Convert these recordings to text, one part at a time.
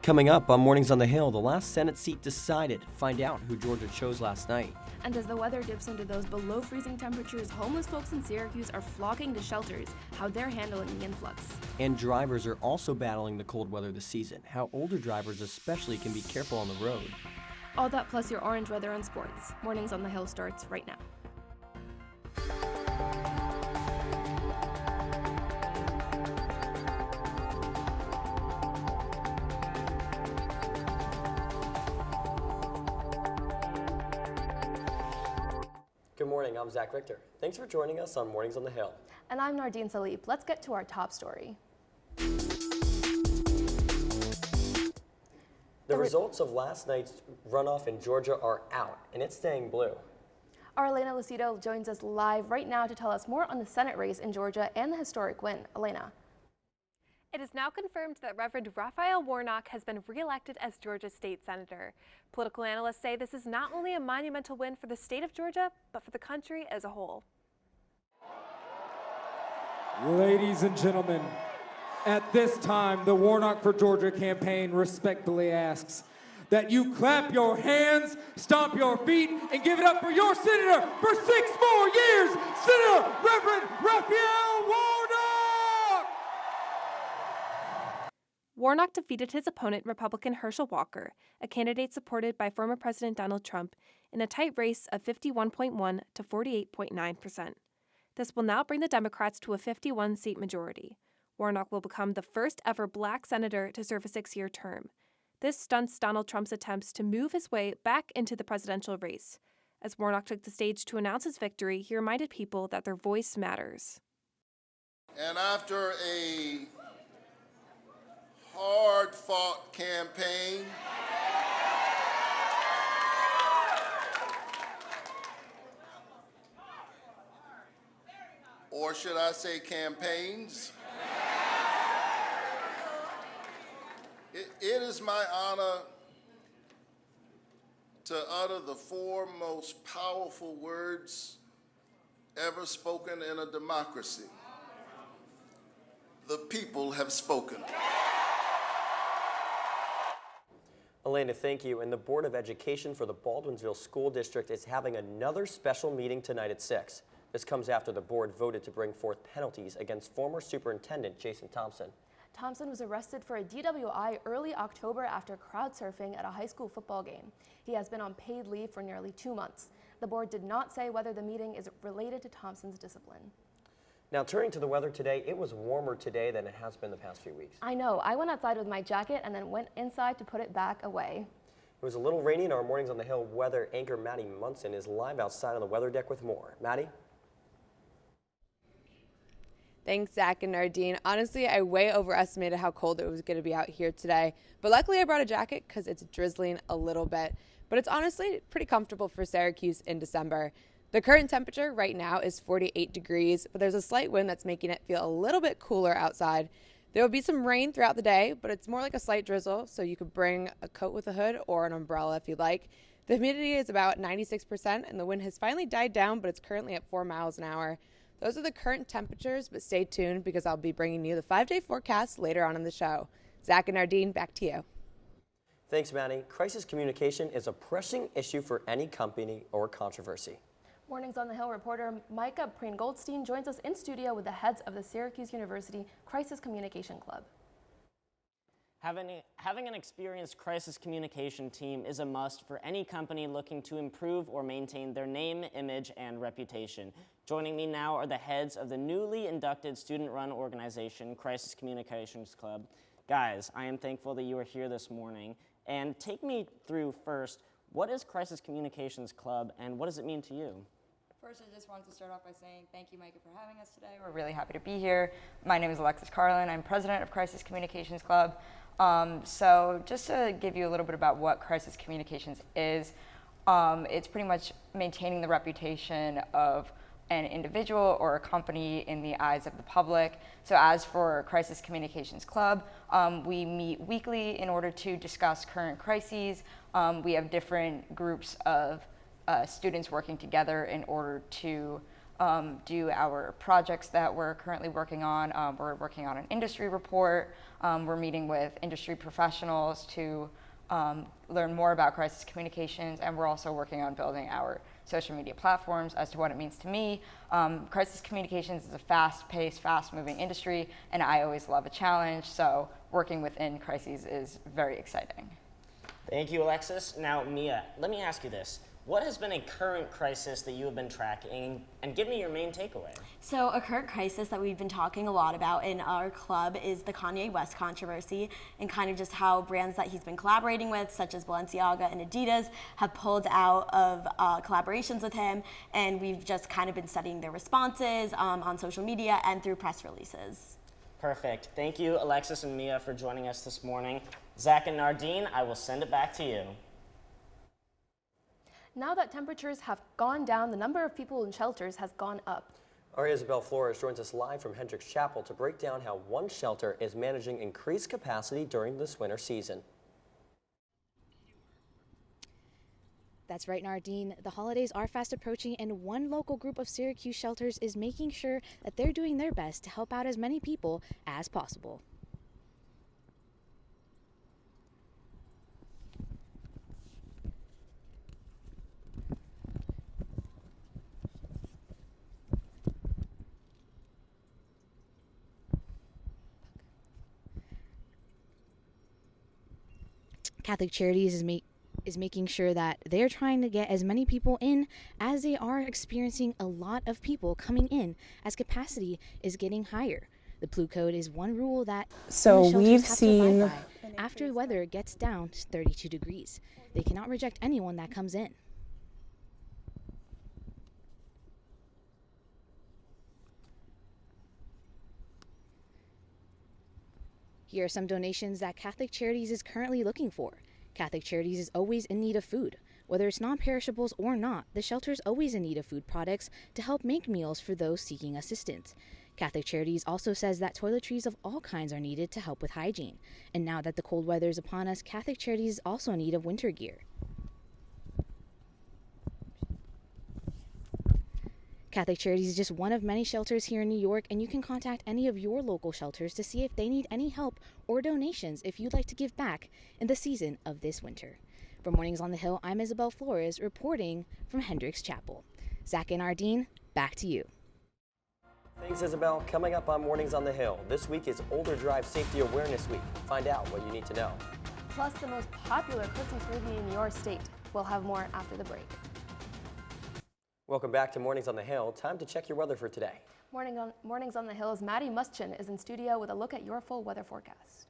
Coming up on Mornings on the Hill, the last Senate seat decided. Find out who Georgia chose last night. And as the weather dips into those below freezing temperatures, homeless folks in Syracuse are flocking to shelters, how they're handling the influx. And drivers are also battling the cold weather this season, how older drivers especially can be careful on the road. All that plus your orange weather and sports. Mornings on the Hill starts right now. Good morning, I'm Zach Richter. Thanks for joining us on Mornings on the Hill. And I'm Nardine Salib. Let's get to our top story. The results of last night's runoff in Georgia are out, and it's staying blue. Our Elena Lucido joins us live right now to tell us more on the Senate race in Georgia and the historic win. Elena. It is now confirmed that Reverend Raphael Warnock has been reelected as Georgia's state senator. Political analysts say this is not only a monumental win for the state of Georgia, but for the country as a whole. Ladies and gentlemen, at this time, the Warnock for Georgia campaign respectfully asks that you clap your hands, stomp your feet, and give it up for your senator for 6 more years, Senator Reverend Raphael Warnock! Warnock defeated his opponent, Republican Herschel Walker, a candidate supported by former President Donald Trump, in a tight race of 51.1 to 48.9%. This will now bring the Democrats to a 51-seat majority. Warnock will become the first ever black senator to serve a 6-year term. This stunts Donald Trump's attempts to move his way back into the presidential race. As Warnock took the stage to announce his victory, he reminded people that their voice matters. And after a hard-fought campaign, or should I say campaigns, it is my honor to utter the 4 most powerful words ever spoken in a democracy. The people have spoken. Elena, thank you. And the Board of Education for the Baldwinsville School District is having another special meeting tonight at 6. This comes after the board voted to bring forth penalties against former Superintendent Jason Thompson. Thompson was arrested for a DWI early October after crowd surfing at a high school football game. He has been on paid leave for nearly 2 months. The board did not say whether the meeting is related to Thompson's discipline. Now, turning to the weather today, it was warmer today than it has been the past few weeks. I know. I went outside with my jacket and then went inside to put it back away. It was a little rainy, and our Mornings on the Hill weather anchor Maddie Munson is live outside on the weather deck with more. Maddie? Thanks, Zach and Nardine. Honestly, I way overestimated how cold it was going to be out here today. But luckily I brought a jacket because it's drizzling a little bit. But it's honestly pretty comfortable for Syracuse in December. The current temperature right now is 48 degrees, but there's a slight wind that's making it feel a little bit cooler outside. There will be some rain throughout the day, but it's more like a slight drizzle, so you could bring a coat with a hood or an umbrella if you'd like. The humidity is about 96%, and the wind has finally died down, but it's currently at 4 miles an hour. Those are the current temperatures, but stay tuned because I'll be bringing you the 5-day forecast later on in the show. Zach and Nardine, back to you. Thanks, Maddie. Crisis communication is a pressing issue for any company or controversy. Mornings on the Hill reporter Micah Preen-Goldstein joins us in studio with the heads of the Syracuse University Crisis Communication Club. Having an experienced crisis communication team is a must for any company looking to improve or maintain their name, image, and reputation. Joining me now are the heads of the newly inducted student-run organization, Crisis Communications Club. Guys, I am thankful that you are here this morning. And take me through first, what is Crisis Communications Club and what does it mean to you? First, I just wanted to start off by saying thank you, Micah, for having us today. We're really happy to be here. My name is Alexis Carlin. I'm president of Crisis Communications Club. So just to give you a little bit about what crisis communications is, it's pretty much maintaining the reputation of an individual or a company in the eyes of the public. So as for Crisis Communications Club, we meet weekly in order to discuss current crises. We have different groups of students working together in order to do our projects that we're currently working on. We're working on an industry report. We're meeting with industry professionals to learn more about crisis communications, and we're also working on building our social media platforms as to what it means to me. Crisis communications is a fast-paced, fast-moving industry, and I always love a challenge, so working within crises is very exciting. Thank you, Alexis. Now, Mia, let me ask you this. What has been a current crisis that you have been tracking, and give me your main takeaway? So a current crisis that we've been talking a lot about in our club is the Kanye West controversy, and kind of just how brands that he's been collaborating with, such as Balenciaga and Adidas, have pulled out of collaborations with him, and we've just kind of been studying their responses on social media and through press releases. Perfect. Thank you, Alexis and Mia, for joining us this morning. Zach and Nardine, I will send it back to you. Now that temperatures have gone down, the number of people in shelters has gone up. Our Isabel Flores joins us live from Hendricks Chapel to break down how one shelter is managing increased capacity during this winter season. That's right, Nardine. The holidays are fast approaching, and one local group of Syracuse shelters is making sure that they're doing their best to help out as many people as possible. Catholic Charities is making sure that they're trying to get as many people in as they are experiencing a lot of people coming in as capacity is getting higher. The Blue Code is one rule that so we've have to seen abide by after the weather gets down to 32 degrees. They cannot reject anyone that comes in. Here are some donations that Catholic Charities is currently looking for. Catholic Charities is always in need of food. Whether it's non-perishables or not, the shelter is always in need of food products to help make meals for those seeking assistance. Catholic Charities also says that toiletries of all kinds are needed to help with hygiene. And now that the cold weather is upon us, Catholic Charities is also in need of winter gear. Catholic Charities is just one of many shelters here in New York, and you can contact any of your local shelters to see if they need any help or donations if you'd like to give back in the season of this winter. For Mornings on the Hill, I'm Isabel Flores reporting from Hendricks Chapel. Zach and Ardine, back to you. Thanks, Isabel. Coming up on Mornings on the Hill, this week is Older Drive Safety Awareness Week. Find out what you need to know. Plus, the most popular Christmas movie in your state. We'll have more after the break. Welcome back to Mornings on the Hill. Time to check your weather for today. Mornings on the Hill's Maddie Muschin is in studio with a look at your full weather forecast.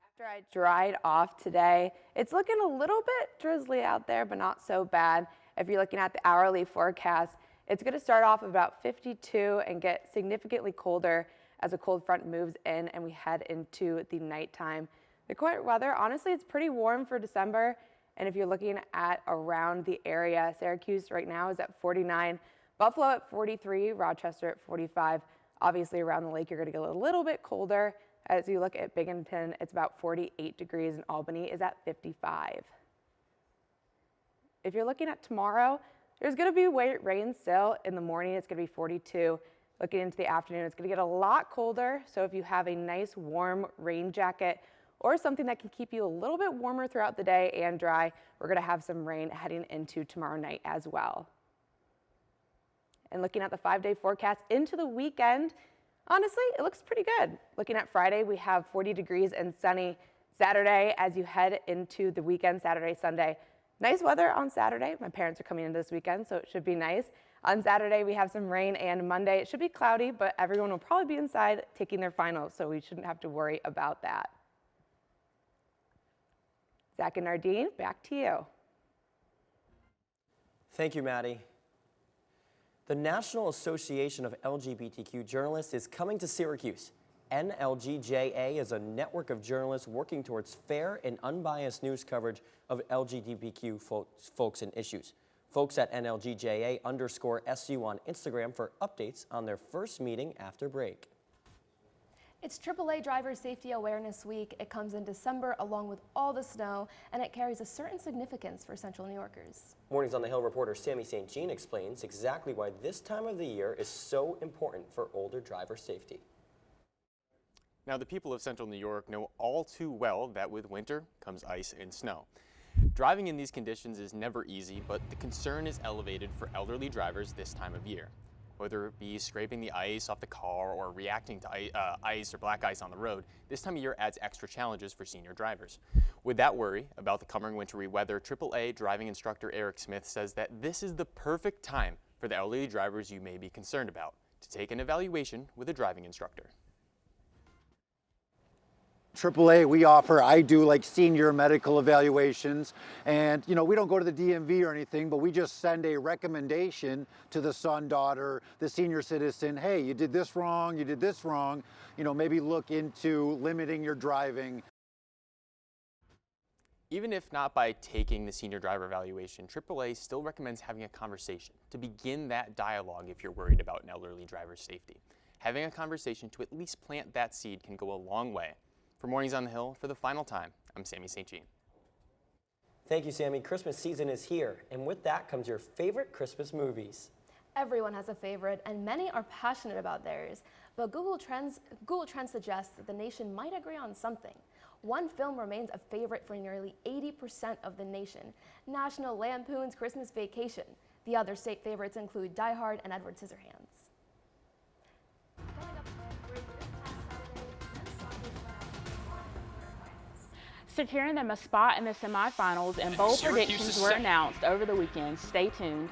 After I dried off today, it's looking a little bit drizzly out there, but not so bad. If you're looking at the hourly forecast, it's going to start off about 52 and get significantly colder as a cold front moves in and we head into the nighttime. The current weather, honestly, it's pretty warm for December. And if you're looking at around the area, Syracuse right now is at 49, Buffalo at 43, Rochester at 45. Obviously around the lake, you're going to get a little bit colder. As you look at Binghamton, it's about 48 degrees, and Albany is at 55. If you're looking at tomorrow, there's going to be rain still. In the morning, it's going to be 42. Looking into the afternoon, it's going to get a lot colder. So if you have a nice warm rain jacket or something that can keep you a little bit warmer throughout the day and dry, we're going to have some rain heading into tomorrow night as well. And looking at the 5-day forecast into the weekend, honestly, it looks pretty good. Looking at Friday, we have 40 degrees and sunny. Saturday, as you head into the weekend, Saturday, Sunday, nice weather on Saturday. My parents are coming in this weekend, so it should be nice. On Saturday, we have some rain, and Monday, it should be cloudy, but everyone will probably be inside taking their finals, so we shouldn't have to worry about that. Zach and Nardine, back to you. Thank you, Maddie. The National Association of LGBTQ Journalists is coming to Syracuse. NLGJA is a network of journalists working towards fair and unbiased news coverage of LGBTQ folks and issues. Folks at NLGJA_SU on Instagram for updates on their first meeting after break. It's AAA Driver Safety Awareness Week. It comes in December along with all the snow, and it carries a certain significance for Central New Yorkers. Mornings on the Hill reporter Sammy St. Jean explains exactly why this time of the year is so important for older driver safety. Now, the people of Central New York know all too well that with winter comes ice and snow. Driving in these conditions is never easy, but the concern is elevated for elderly drivers this time of year. Whether it be scraping the ice off the car or reacting to ice or black ice on the road, this time of year adds extra challenges for senior drivers. With that worry about the coming wintry weather, AAA driving instructor Eric Smith says that this is the perfect time for the elderly drivers you may be concerned about to take an evaluation with a driving instructor. AAA, we offer, I do like senior medical evaluations, and we don't go to the DMV or anything, but we just send a recommendation to the son, daughter, the senior citizen. Hey, you did this wrong, you did this wrong, maybe look into limiting your driving. Even if not by taking the senior driver evaluation, AAA still recommends having a conversation to begin that dialogue if you're worried about an elderly driver's safety. Having a conversation to at least plant that seed can go a long way. For Mornings on the Hill, for the final time, I'm Sammy St. Jean. Thank you, Sammy. Christmas season is here, and with that comes your favorite Christmas movies. Everyone has a favorite, and many are passionate about theirs. But Google Trends suggests that the nation might agree on something. One film remains a favorite for nearly 80% of the nation, National Lampoon's Christmas Vacation. The other state favorites include Die Hard and Edward Scissorhands. Securing them a spot in the semifinals, and bold predictions were announced over the weekend. Stay tuned.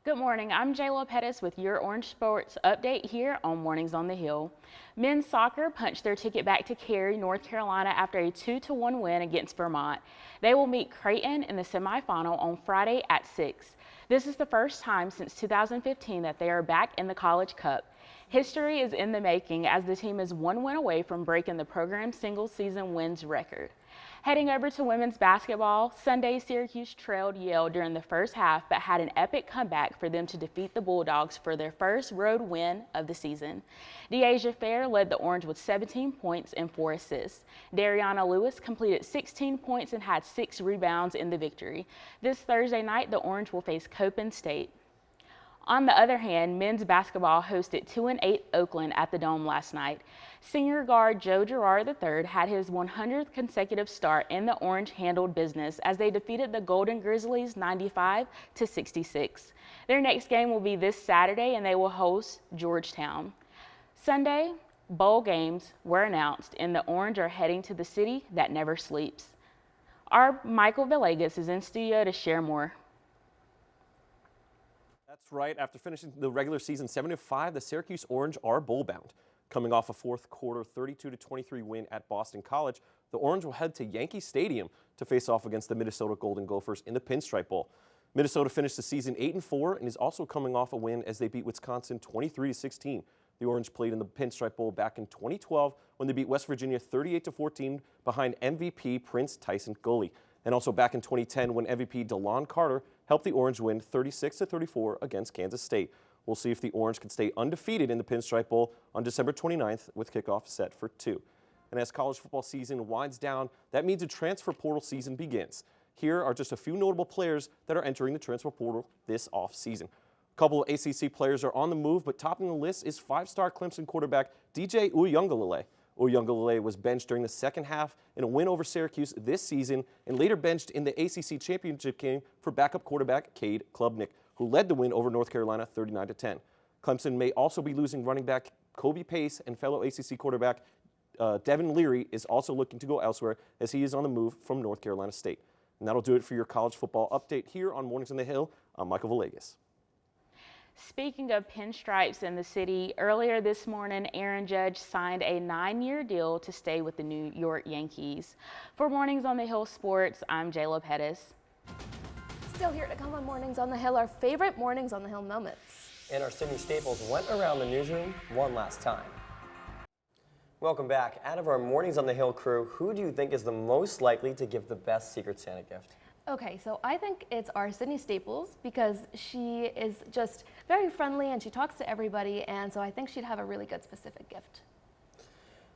Good morning, I'm Jayla Pettis with your Orange Sports update here on Mornings on the Hill. Men's soccer punched their ticket back to Cary, North Carolina after a 2-1 win against Vermont. They will meet Creighton in the semifinal on Friday at 6. This is the first time since 2015 that they are back in the College Cup. History is in the making as the team is one win away from breaking the program's single-season wins record. Heading over to women's basketball, Sunday Syracuse trailed Yale during the first half but had an epic comeback for them to defeat the Bulldogs for their first road win of the season. Deasia Fair led the Orange with 17 points and 4 assists. Dariana Lewis completed 16 points and had 6 rebounds in the victory. This Thursday night, the Orange will face Copen State. On the other hand, men's basketball hosted 2-8 Oakland at the Dome last night. Senior guard Joe Girard III had his 100th consecutive start, and the Orange handled business as they defeated the Golden Grizzlies 95-66. Their next game will be this Saturday, and they will host Georgetown. Sunday, bowl games were announced, and the Orange are heading to the city that never sleeps. Our Michael Villegas is in studio to share more. That's right. After finishing the regular season 7-5, the Syracuse Orange are bowl-bound. Coming off a fourth quarter 32-23 win at Boston College, the Orange will head to Yankee Stadium to face off against the Minnesota Golden Gophers in the Pinstripe Bowl. Minnesota finished the season 8-4 and is also coming off a win as they beat Wisconsin 23-16. The Orange played in the Pinstripe Bowl back in 2012 when they beat West Virginia 38-14 behind MVP Prince Tyson Goley. And also back in 2010 when MVP DeLon Carter helped the Orange win 36-34 against Kansas State. We'll see if the Orange can stay undefeated in the Pinstripe Bowl on December 29th with kickoff set for 2. And as college football season winds down, that means a transfer portal season begins. Here are just a few notable players that are entering the transfer portal this offseason. A couple of ACC players are on the move, but topping the list is 5-star Clemson quarterback DJ Uiagalelei. Uiagalelei was benched during the second half in a win over Syracuse this season and later benched in the ACC championship game for backup quarterback Cade Klubnik, who led the win over North Carolina 39-10. Clemson may also be losing running back Kobe Pace, and fellow ACC quarterback Devin Leary is also looking to go elsewhere as he is on the move from North Carolina State. And that'll do it for your college football update here on Mornings on the Hill. I'm Michael Villegas. Speaking of pinstripes in the city, earlier this morning, Aaron Judge signed a 9-year deal to stay with the New York Yankees. For Mornings on the Hill Sports, I'm Jayla Pettis. Still here to come on Mornings on the Hill, our favorite Mornings on the Hill moments. And our Sydney Staples went around the newsroom one last time. Welcome back. Out of our Mornings on the Hill crew, who do you think is the most likely to give the best Secret Santa gift? Okay, so I think it's our Sydney Staples because she is just very friendly and she talks to everybody, and so I think she'd have a really good specific gift.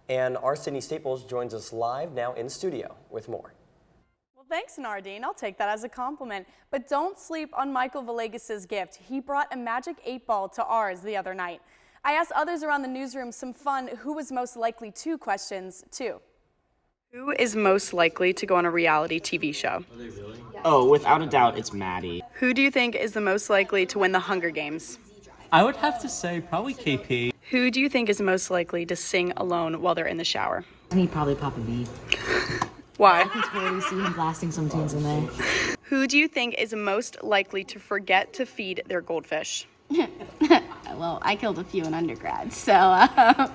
And our Sydney Staples joins us live now in studio with more. Well, thanks, Nardine. I'll take that as a compliment. But don't sleep on Michael Villegas' gift. He brought a magic 8-ball to ours the other night. I asked others around the newsroom some fun who was most likely to questions, too. Who is most likely to go on a reality TV show? Are they really? Oh, without a doubt, it's Maddie. Who do you think is the most likely to win the Hunger Games? I would have to say probably KP. Who do you think is most likely to sing alone while they're in the shower? Me, probably Papa V. Why? I can totally see him blasting some tunes in there. Who do you think is most likely to forget to feed their goldfish? Well, I killed a few in undergrad, so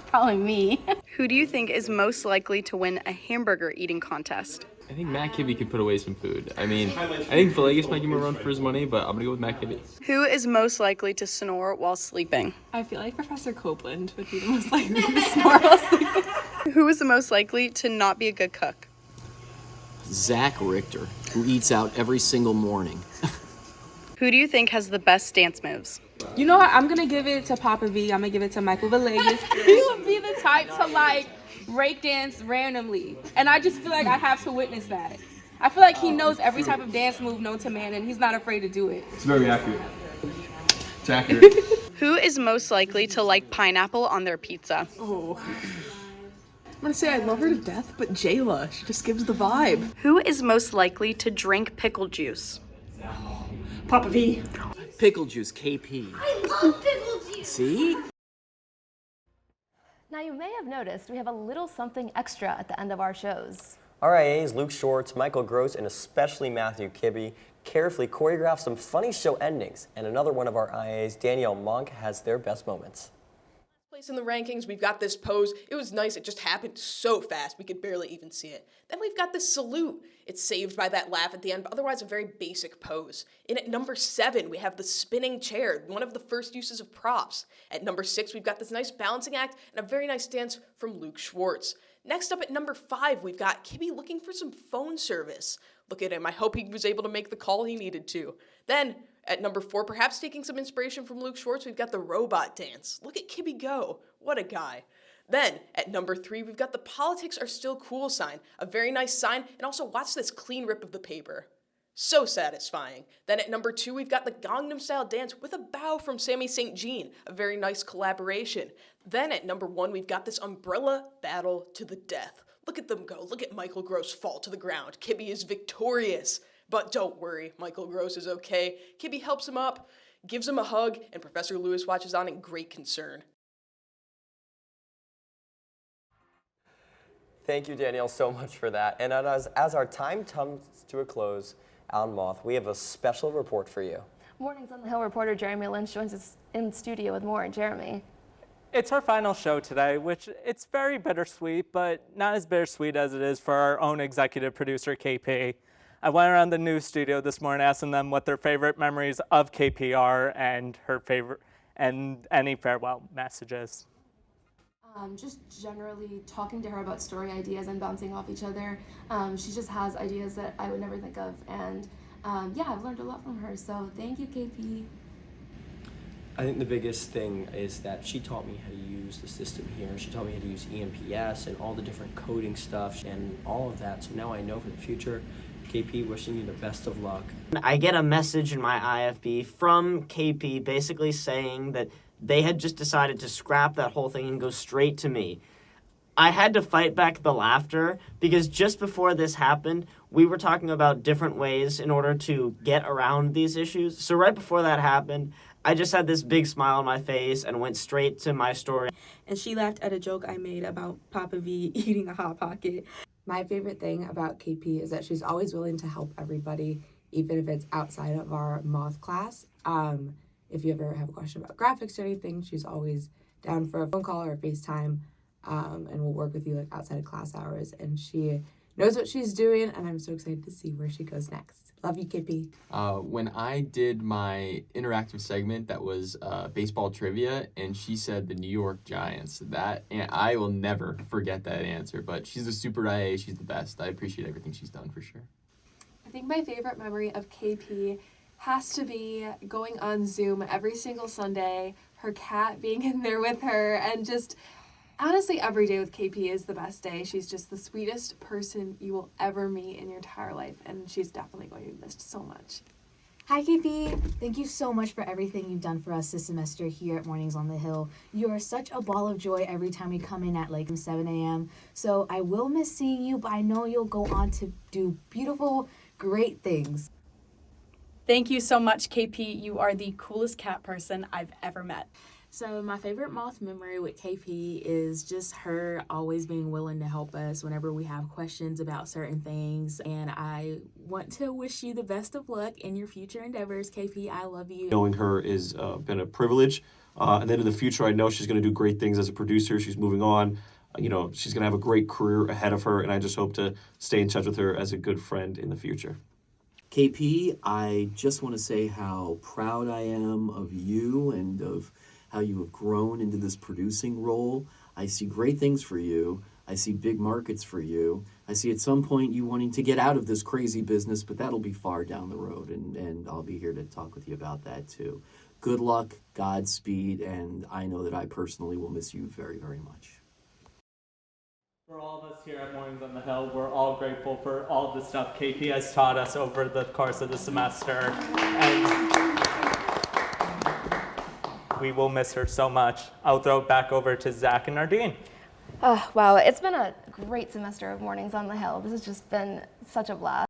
probably me. Who do you think is most likely to win a hamburger eating contest? I think Matt Kibbe could put away some food. I mean, I think Villegas might give him a run for his money, but I'm going to go with Matt Kibbe. Who is most likely to snore while sleeping? I feel like Professor Copeland would be the most likely to snore while sleeping. Who is the most likely to not be a good cook? Zach Richter, who eats out every single morning. Who do you think has the best dance moves? You know what? I'm going to give it to Papa V. I'm going to give it to Michael Villegas. He would be the type to, like, break dance randomly. And I just feel like I have to witness that. I feel like he knows every type of dance move known to man, and he's not afraid to do it. It's very accurate. It's accurate. Who is most likely to like pineapple on their pizza? Oh. I'm going to say I love her to death, but Jayla, she just gives the vibe. Who is most likely to drink pickle juice? Papa V. Pickle juice, KP. I love pickle juice. See? Now you may have noticed we have a little something extra at the end of our shows. RIAs Luke Schwartz, Michael Gross, and especially Matthew Kibbe carefully choreographed some funny show endings. And another one of our RIAs, Danielle Monk, has their best moments. Place in the rankings, we've got this pose. It was nice. It just happened so fast we could barely even see it. Then we've got this salute. It's saved by that laugh at the end, but otherwise a very basic pose. And at number 7, we have the spinning chair, one of the first uses of props. At number 6, we've got this nice balancing act and a very nice dance from Luke Schwartz. Next up at number 5, we've got Kibbe looking for some phone service. Look at him. I hope he was able to make the call he needed to. Then at number 4, perhaps taking some inspiration from Luke Schwartz, we've got the robot dance. Look at Kibbe go. What a guy. Then, at number 3, we've got the politics are still cool sign. A very nice sign, and also watch this clean rip of the paper. So satisfying. Then at number 2, we've got the Gangnam Style dance with a bow from Sammy St. Jean. A very nice collaboration. Then at number 1, we've got this umbrella battle to the death. Look at them go. Look at Michael Gross fall to the ground. Kibbe is victorious. But don't worry, Michael Gross is okay. Kibbe helps him up, gives him a hug, and Professor Lewis watches on in great concern. Thank you, Danielle, so much for that. And as our time comes to a close on MOTH, we have a special report for you. Mornings on the Hill reporter Jeremy Lynch joins us in studio with more. Jeremy. It's our final show today, which it's very bittersweet, but not as bittersweet as it is for our own executive producer, KP. I went around the news studio this morning asking them what their favorite memories of KP are and her favorite and any farewell messages. Just generally talking to her about story ideas and bouncing off each other. She just has ideas that I would never think of, and yeah, I've learned a lot from her, so thank you, KP. I think the biggest thing is that she taught me how to use the system here. She taught me how to use EMPS and all the different coding stuff and all of that, so now I know for the future. KP, wishing you the best of luck. I get a message in my IFB from KP basically saying that they had just decided to scrap that whole thing and go straight to me. I had to fight back the laughter because just before this happened, we were talking about different ways in order to get around these issues. So right before that happened, I just had this big smile on my face and went straight to my story. And she laughed at a joke I made about Papa V eating a Hot Pocket. My favorite thing about KP is that she's always willing to help everybody, even if it's outside of our MOTH class. If you ever have a question about graphics or anything, she's always down for a phone call or a FaceTime, and we'll work with you like outside of class hours. And she knows what she's doing, and I'm so excited to see where she goes next. Love you, KP. When I did my interactive segment that was baseball trivia, and she said the New York Giants, and I will never forget that answer. But she's a super IA. She's the best. I appreciate everything she's done for sure. think my favorite memory of KP has to be going on Zoom every single Sunday, her cat being in there with her, and just honestly every day with KP is the best day. She's just the sweetest person you will ever meet in your entire life, and she's definitely going to be missed so much. Hi, KP. Thank you so much for everything you've done for us this semester here at Mornings on the Hill. You are such a ball of joy every time we come in at like 7 a.m. So I will miss seeing you, but I know you'll go on to do beautiful, great things. Thank you so much, KP. You are the coolest cat person I've ever met. So my favorite Moth memory with KP is just her always being willing to help us whenever we have questions about certain things. And I want to wish you the best of luck in your future endeavors, KP. I love you. Knowing her has been a privilege. And then in the future, I know she's going to do great things as a producer. She's moving on. She's going to have a great career ahead of her. And I just hope to stay in touch with her as a good friend in the future. KP, I just want to say how proud I am of you and of how you have grown into this producing role. I see great things for you. I see big markets for you. I see at some point you wanting to get out of this crazy business, but that'll be far down the road, and I'll be here to talk with you about that too. Good luck, Godspeed, and I know that I personally will miss you very, very much. For all of us here at Mornings on the Hill, we're all grateful for all the stuff KP has taught us over the course of the semester, and we will miss her so much. I'll throw it back over to Zach and Nardine. Wow, it's been a great semester of Mornings on the Hill. This has just been such a blast.